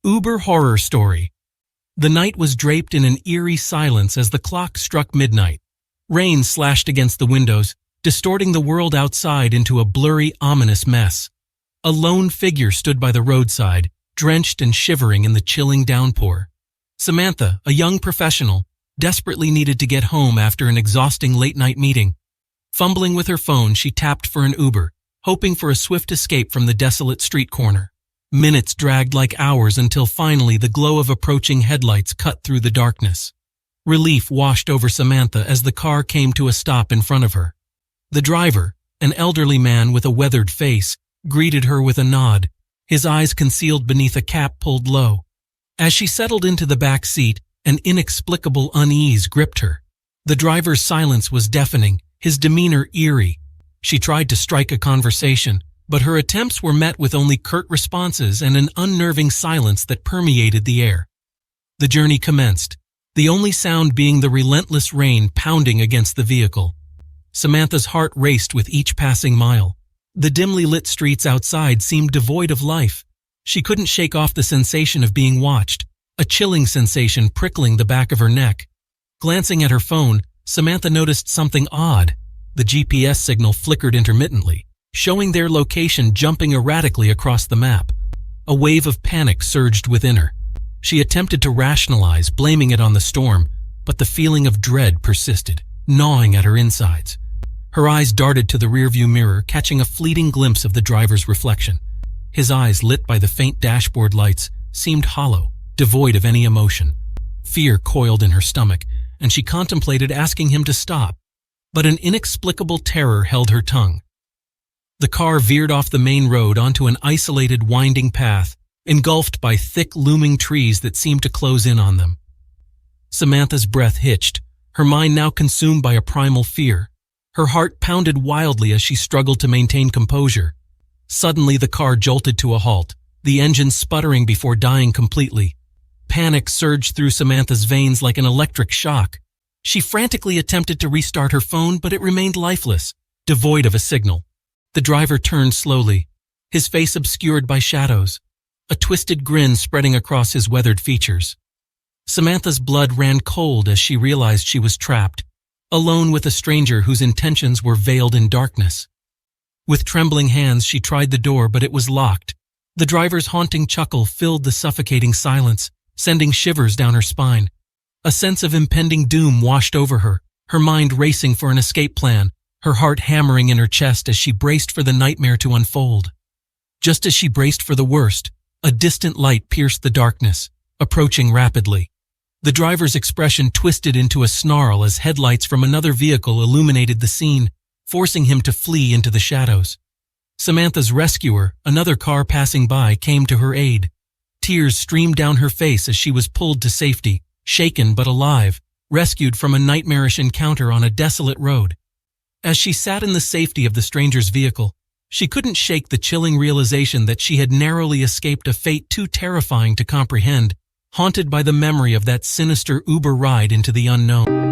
Uber horror story. The night was draped in an eerie silence as the clock struck midnight. Rain slashed against the windows, distorting the world outside into a blurry, ominous mess. A lone figure stood by the roadside, drenched and shivering in the chilling downpour. Samantha, a young professional, desperately needed to get home after an exhausting late-night meeting. Fumbling with her phone, she tapped for an Uber, hoping for a swift escape from the desolate street corner. Minutes dragged like hours until finally the glow of approaching headlights cut through the darkness. Relief washed over Samantha as the car came to a stop in front of her. The driver, an elderly man with a weathered face, greeted her with a nod, his eyes concealed beneath a cap pulled low. As she settled into the back seat, an inexplicable unease gripped her. The driver's silence was deafening, his demeanor eerie. She tried to strike a conversation, but her attempts were met with only curt responses and an unnerving silence that permeated the air. The journey commenced, the only sound being the relentless rain pounding against the vehicle. Samantha's heart raced with each passing mile. The dimly lit streets outside seemed devoid of life. She couldn't shake off the sensation of being watched, a chilling sensation prickling the back of her neck. Glancing at her phone, Samantha noticed something odd. The GPS signal flickered intermittently, showing their location jumping erratically across the map. A wave of panic surged within her. She attempted to rationalize, blaming it on the storm, but the feeling of dread persisted, gnawing at her insides. Her eyes darted to the rearview mirror, catching a fleeting glimpse of the driver's reflection. His eyes, lit by the faint dashboard lights, seemed hollow, devoid of any emotion. Fear coiled in her stomach, and she contemplated asking him to stop, but an inexplicable terror held her tongue. The car veered off the main road onto an isolated, winding path, engulfed by thick, looming trees that seemed to close in on them. Samantha's breath hitched, her mind now consumed by a primal fear. Her heart pounded wildly as she struggled to maintain composure. Suddenly, the car jolted to a halt, the engine sputtering before dying completely. Panic surged through Samantha's veins like an electric shock. She frantically attempted to restart her phone, but it remained lifeless, devoid of a signal. The driver turned slowly, his face obscured by shadows, a twisted grin spreading across his weathered features. Samantha's blood ran cold as she realized she was trapped, alone with a stranger whose intentions were veiled in darkness. With trembling hands, she tried the door, but it was locked. The driver's haunting chuckle filled the suffocating silence, sending shivers down her spine. A sense of impending doom washed over her, her mind racing for an escape plan, her heart hammering in her chest as she braced for the nightmare to unfold. Just as she braced for the worst, a distant light pierced the darkness, approaching rapidly. The driver's expression twisted into a snarl as headlights from another vehicle illuminated the scene, forcing him to flee into the shadows. Samantha's rescuer, another car passing by, came to her aid. Tears streamed down her face as she was pulled to safety, shaken but alive, rescued from a nightmarish encounter on a desolate road. As she sat in the safety of the stranger's vehicle, she couldn't shake the chilling realization that she had narrowly escaped a fate too terrifying to comprehend, haunted by the memory of that sinister Uber ride into the unknown.